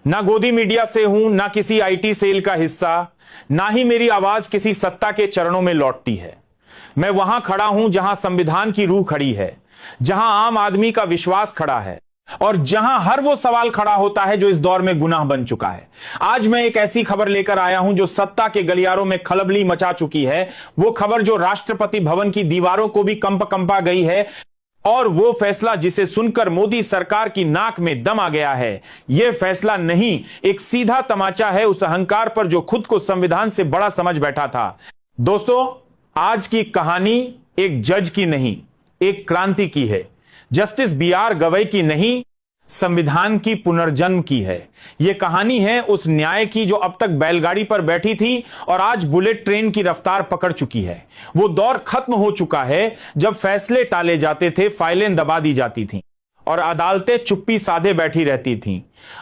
ना गोदी मीडिया से हूं, ना किसी आईटी सेल का हिस्सा, ना ही मेरी आवाज किसी सत्ता के चरणों में लौटती है। मैं वहां खड़ा हूं जहां संविधान की रूह खड़ी है, जहां आम आदमी का विश्वास खड़ा है और जहां हर वो सवाल खड़ा होता है जो इस दौर में गुनाह बन चुका है। आज मैं एक ऐसी खबर लेकर आया हूं जो सत्ता के गलियारों में खलबली मचा चुकी है। वो खबर जो राष्ट्रपति भवन की दीवारों को भी कंपा गई है, और वो फैसला जिसे सुनकर मोदी सरकार की नाक में दम आ गया है। यह फैसला नहीं, एक सीधा तमाचा है उस अहंकार पर जो खुद को संविधान से बड़ा समझ बैठा था। दोस्तों, आज की कहानी एक जज की नहीं, एक क्रांति की है। Justice B R. गवई की नहीं, संविधान की पुनर्जन्म की है। यह कहानी है उस न्याय की जो अब तक बैलगाड़ी पर बैठी थी और आज बुलेट ट्रेन की रफ्तार पकड़ चुकी है। वो दौर खत्म हो चुका है जब फैसले टाले जाते थे, फाइलें दबा दी जाती थीं और अदालतें चुप्पी साधे बैठी रहती थीं।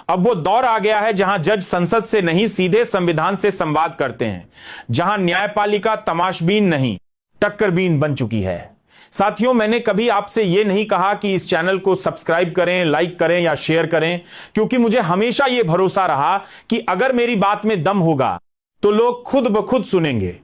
अब वो दौर आ गया है जहां जज संसद से नहीं, सीधे संविधान से संवाद करते हैं, जहां न्यायपालिका तमाशबीन नहीं, टक्करबीन बन चुकी है। साथियों, मैंने कभी आपसे यह नहीं कहा कि इस चैनल को सब्सक्राइब करें, लाइक करें या शेयर करें, क्योंकि मुझे हमेशा यह भरोसा रहा कि अगर मेरी बात में दम होगा तो लोग खुद ब खुद सुनेंगे।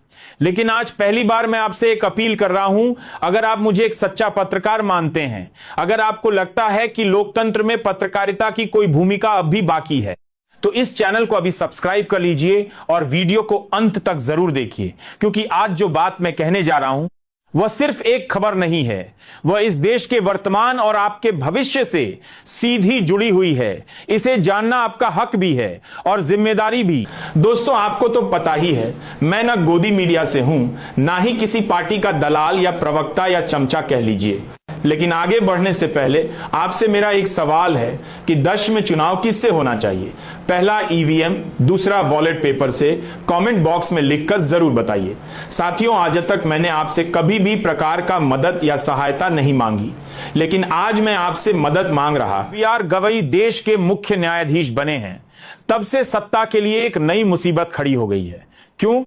लेकिन आज पहली बार मैं आपसे एक अपील कर रहा हूं, अगर आप मुझे एक सच्चा पत्रकार मानते हैं, अगर आपको लगता है कि लोकतंत्र में पत्रकारिता की कोई भूमिका अब भी बाकी है, तो इस चैनल को अभी सब्सक्राइब कर लीजिए और वीडियो को अंत तक जरूर देखिए, क्योंकि आज जो बात मैं कहने जा रहा हूं वह सिर्फ एक खबर नहीं है, वह इस देश के वर्तमान और आपके भविष्य से सीधी जुड़ी हुई है। इसे जानना आपका हक भी है और जिम्मेदारी भी। दोस्तों, आपको तो पता ही है, मैं ना गोदी मीडिया से हूं, ना ही किसी पार्टी का दलाल या प्रवक्ता या चमचा कह लीजिए। लेकिन आगे बढ़ने से पहले आपसे मेरा एक सवाल है कि 10 में चुनाव किससे होना चाहिए? पहला ईवीएम, दूसरा वॉलेट पेपर से? कमेंट बॉक्स में लिखकर जरूर बताइए। साथियों, आज तक मैंने आपसे कभी भी प्रकार का मदद या सहायता नहीं मांगी, लेकिन आज मैं आपसे मदद मांग रहा। बी.आर. गवई देश के मुख्य न्यायाधीश बने हैं, तब से सत्ता के लिए एक नई मुसीबत खड़ी हो गई है। क्यों?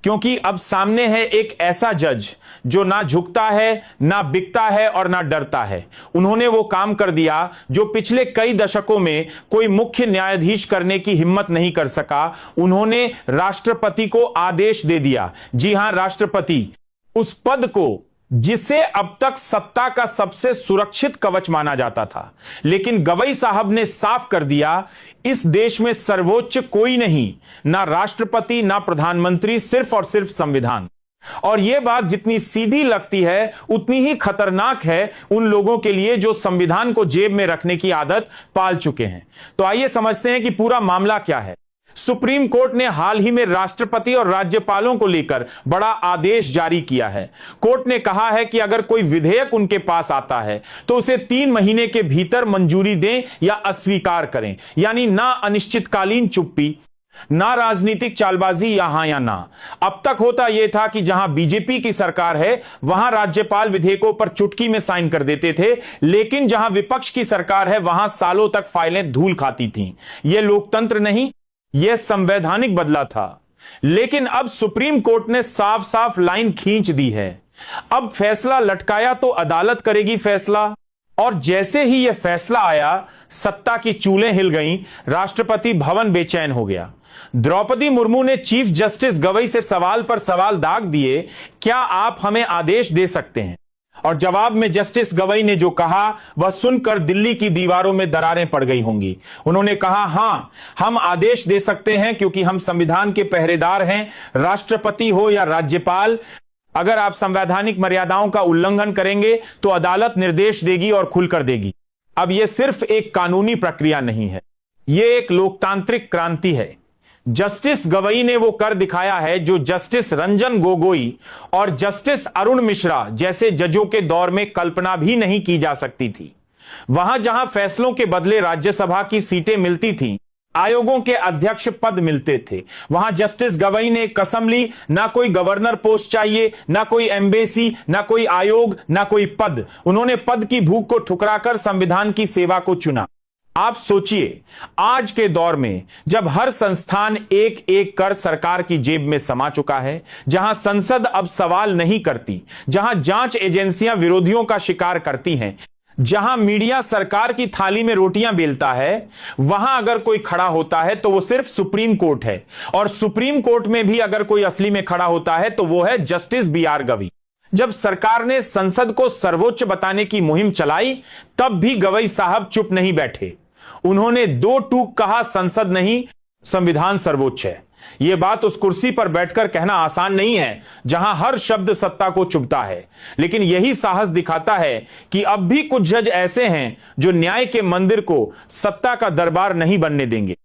क्योंकि अब सामने है एक ऐसा जज जो ना झुकता है, ना बिकता है और ना डरता है। उन्होंने वो काम कर दिया जो पिछले कई दशकों में कोई मुख्य न्यायाधीश करने की हिम्मत नहीं कर सका। उन्होंने राष्ट्रपति को आदेश दे दिया। जी हां, राष्ट्रपति, उस पद को जिसे अब तक सत्ता का सबसे सुरक्षित कवच माना जाता था। लेकिन गवई साहब ने साफ कर दिया, इस देश में सर्वोच्च कोई नहीं, ना राष्ट्रपति ना प्रधानमंत्री, सिर्फ और सिर्फ संविधान। और यह बात जितनी सीधी लगती है उतनी ही खतरनाक है उन लोगों के लिए जो संविधान को जेब में रखने की आदत पाल चुके हैं। तो आइए समझते हैं कि पूरा मामला क्या है। सुप्रीम कोर्ट ने हाल ही में राष्ट्रपति और राज्यपालों को लेकर बड़ा आदेश जारी किया है। कोर्ट ने कहा है कि अगर कोई विधेयक उनके पास आता है तो उसे 3 महीने के भीतर मंजूरी दें या अस्वीकार करें, यानी ना अनिश्चितकालीन चुप्पी, ना राजनीतिक चालबाजी, या हां या ना। अब तक होता यह था कि जहां बीजेपी की सरकार है वहां राज्यपाल विधेयकों पर चुटकी में साइन कर देते थे, लेकिन जहां विपक्ष की सरकार है वहां सालों तक फाइलें धूल खाती थीं। यह लोकतंत्र नहीं, यह संवैधानिक बदला था। लेकिन अब सुप्रीम कोर्ट ने साफ साफ लाइन खींच दी है। अब फैसला लटकाया तो अदालत करेगी फैसला। और जैसे ही यह फैसला आया, सत्ता की चूलें हिल गईं, राष्ट्रपति भवन बेचैन हो गया। द्रौपदी मुर्मू ने चीफ जस्टिस गवई से सवाल पर सवाल दाग दिए, क्या आप हमें आदेश दे सकते हैं? और जवाब में जस्टिस गवई ने जो कहा वह सुनकर दिल्ली की दीवारों में दरारें पड़ गई होंगी। उन्होंने कहा, हां, हम आदेश दे सकते हैं क्योंकि हम संविधान के पहरेदार हैं। राष्ट्रपति हो या राज्यपाल, अगर आप संवैधानिक मर्यादाओं का उल्लंघन करेंगे तो अदालत निर्देश देगी और खुलकर देगी। अब यह सिर्फ एक कानूनी प्रक्रिया नहीं है, यह एक लोकतांत्रिक क्रांति है। जस्टिस गवई ने वो कर दिखाया है जो जस्टिस रंजन गोगोई और जस्टिस अरुण मिश्रा जैसे जजों के दौर में कल्पना भी नहीं की जा सकती थी। वहां जहां फैसलों के बदले राज्यसभा की सीटें मिलती थीं, आयोगों के अध्यक्ष पद मिलते थे, वहां जस्टिस गवई ने कसम ली, ना कोई गवर्नर पोस्ट चाहिए, ना कोई एम्बेसी, ना कोई आयोग, ना कोई पद। उन्होंने पद की भूख को ठुकराकर संविधान की सेवा को चुना। आप सोचिए, आज के दौर में जब हर संस्थान एक एक कर सरकार की जेब में समा चुका है, जहां संसद अब सवाल नहीं करती, जहां जांच एजेंसियां विरोधियों का शिकार करती हैं, जहां मीडिया सरकार की थाली में रोटियां बेलता है, वहां अगर कोई खड़ा होता है तो वो सिर्फ सुप्रीम कोर्ट है, और सुप्रीम कोर्ट में भी अगर कोई असली में खड़ा होता है तो वो है जस्टिस BR गवई। जब सरकार ने संसद को सर्वोच्च बताने की मुहिम चलाई, तब भी गवई साहब चुप नहीं बैठे। उन्होंने दो टूक कहा, संसद नहीं, संविधान सर्वोच्च है। यह बात उस कुर्सी पर बैठकर कहना आसान नहीं है जहां हर शब्द सत्ता को चुभता है, लेकिन यही साहस दिखाता है कि अब भी कुछ जज ऐसे हैं जो न्याय के मंदिर को सत्ता का दरबार नहीं बनने देंगे।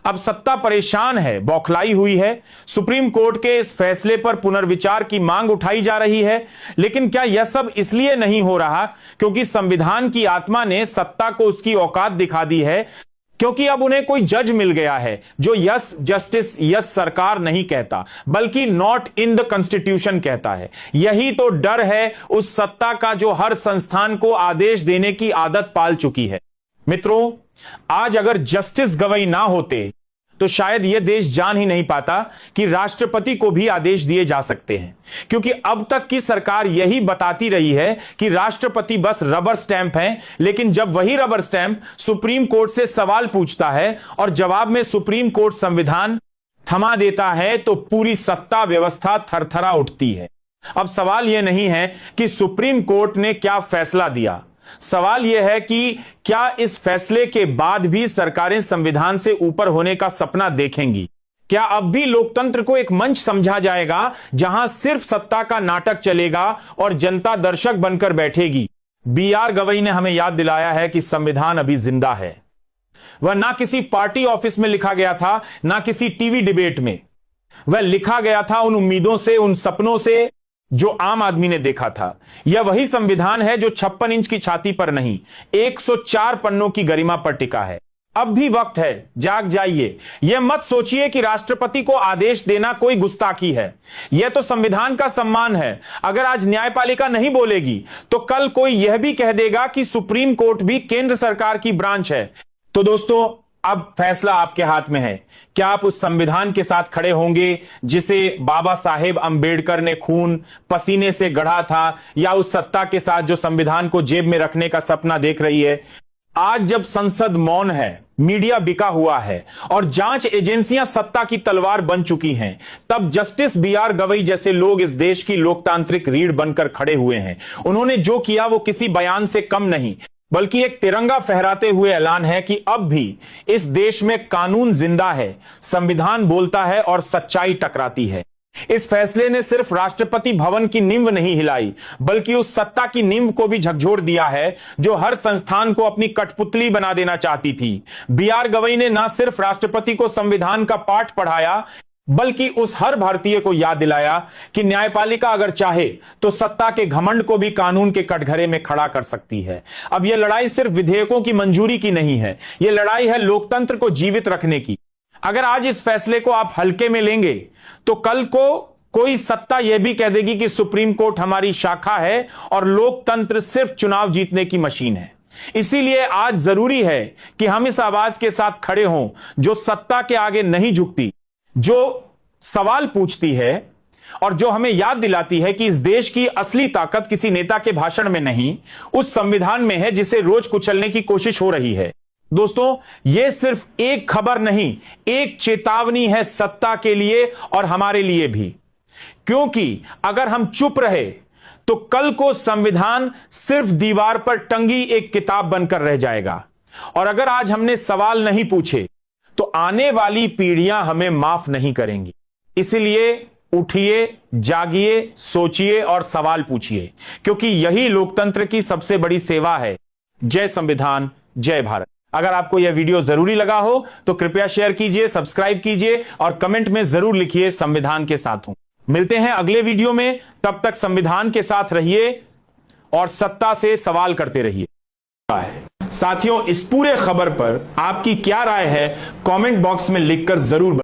अब सत्ता परेशान है, बौखलाई हुई है। सुप्रीम कोर्ट के इस फैसले पर पुनर्विचार की मांग उठाई जा रही है, लेकिन क्या यह सब इसलिए नहीं हो रहा क्योंकि संविधान की आत्मा ने सत्ता को उसकी औकात दिखा दी है, क्योंकि अब उन्हें कोई जज मिल गया है जो यस जस्टिस यस सरकार नहीं कहता, बल्कि नॉट इन द कॉन्स्टिट्यूशन कहता है। यही तो डर है उस सत्ता का जो हर संस्थान को आदेश देने की आदत पाल चुकी है। मित्रों, आज अगर जस्टिस गवई ना होते तो शायद यह देश जान ही नहीं पाता कि राष्ट्रपति को भी आदेश दिए जा सकते हैं, क्योंकि अब तक की सरकार यही बताती रही है कि राष्ट्रपति बस रबर स्टैंप है। लेकिन जब वही रबर स्टैंप सुप्रीम कोर्ट से सवाल पूछता है और जवाब में सुप्रीम कोर्ट संविधान थमा देता है, तो पूरी सत्ता व्यवस्था थरथरा उठती है। अब सवाल यह नहीं है कि सुप्रीम कोर्ट ने क्या फैसला दिया, सवाल यह है कि क्या इस फैसले के बाद भी सरकारें संविधान से ऊपर होने का सपना देखेंगी? क्या अब भी लोकतंत्र को एक मंच समझा जाएगा जहां सिर्फ सत्ता का नाटक चलेगा और जनता दर्शक बनकर बैठेगी? BR गवई ने हमें याद दिलाया है कि संविधान अभी जिंदा है। वह ना किसी पार्टी ऑफिस में लिखा गया था, ना किसी टीवी डिबेट में। वह लिखा गया था उन उम्मीदों से, उन सपनों से जो आम आदमी ने देखा था। यह वही संविधान है जो 56 इंच की छाती पर नहीं, 104 पन्नों की गरिमा पर टिका है। अब भी वक्त है, जाग जाइए। यह मत सोचिए कि राष्ट्रपति को आदेश देना कोई गुस्ताखी है। यह तो संविधान का सम्मान है। अगर आज न्यायपालिका नहीं बोलेगी तो कल कोई यह भी कह देगा कि सुप्रीम कोर्ट भी केंद्र सरकार की ब्रांच है। तो दोस्तों, अब फैसला आपके हाथ में है। क्या आप उस संविधान के साथ खड़े होंगे जिसे बाबा साहेब अंबेडकर ने खून पसीने से गढ़ा था, या उस सत्ता के साथ जो संविधान को जेब में रखने का सपना देख रही है? आज जब संसद मौन है, मीडिया बिका हुआ है और जांच एजेंसियां सत्ता की तलवार बन चुकी हैं, तब जस्टिस BR गवई जैसे लोग इस देश की लोकतांत्रिक रीढ़ बनकर खड़े हुए हैं। उन्होंने जो किया वो किसी बयान से कम नहीं, बल्कि एक तिरंगा फहराते हुए ऐलान है कि अब भी इस देश में कानून जिंदा है, संविधान बोलता है और सच्चाई टकराती है। इस फैसले ने सिर्फ राष्ट्रपति भवन की नींव नहीं हिलाई, बल्कि उस सत्ता की नींव को भी झकझोर दिया है जो हर संस्थान को अपनी कठपुतली बना देना चाहती थी। BR गवई ने न सिर्फ राष्ट्रपति को संविधान का पाठ पढ़ाया, बल्कि उस हर भारतीय को याद दिलाया कि न्यायपालिका अगर चाहे तो सत्ता के घमंड को भी कानून के कटघरे में खड़ा कर सकती है। अब यह लड़ाई सिर्फ विधेयकों की मंजूरी की नहीं है, यह लड़ाई है लोकतंत्र को जीवित रखने की। अगर आज इस फैसले को आप हल्के में लेंगे तो कल को कोई सत्ता यह भी कह देगी कि सुप्रीम कोर्ट हमारी शाखा है और लोकतंत्र सिर्फ चुनाव जीतने की मशीन है। इसीलिए आज जरूरी है कि हम इस आवाज के साथ खड़े हों जो सत्ता के आगे नहीं झुकती, जो सवाल पूछती है और जो हमें याद दिलाती है कि इस देश की असली ताकत किसी नेता के भाषण में नहीं, उस संविधान में है जिसे रोज कुचलने की कोशिश हो रही है। दोस्तों, यह सिर्फ एक खबर नहीं, एक चेतावनी है सत्ता के लिए और हमारे लिए भी, क्योंकि अगर हम चुप रहे तो कल को संविधान सिर्फ दीवार पर टंगी एक किताब बनकर रह जाएगा। और अगर आज हमने सवाल नहीं पूछे तो आने वाली पीढ़ियां हमें माफ नहीं करेंगी। इसलिए उठिए, जागिए, सोचिए और सवाल पूछिए, क्योंकि यही लोकतंत्र की सबसे बड़ी सेवा है। जय संविधान, जय भारत। अगर आपको यह वीडियो जरूरी लगा हो तो कृपया शेयर कीजिए, सब्सक्राइब कीजिए और कमेंट में जरूर लिखिए संविधान के साथ हूं। मिलते हैं अगले वीडियो में, तब तक संविधान के साथ रहिए और सत्ता से सवाल करते रहिए। साथियों, इस पूरे खबर पर आपकी क्या राय है कमेंट बॉक्स में लिखकर जरूर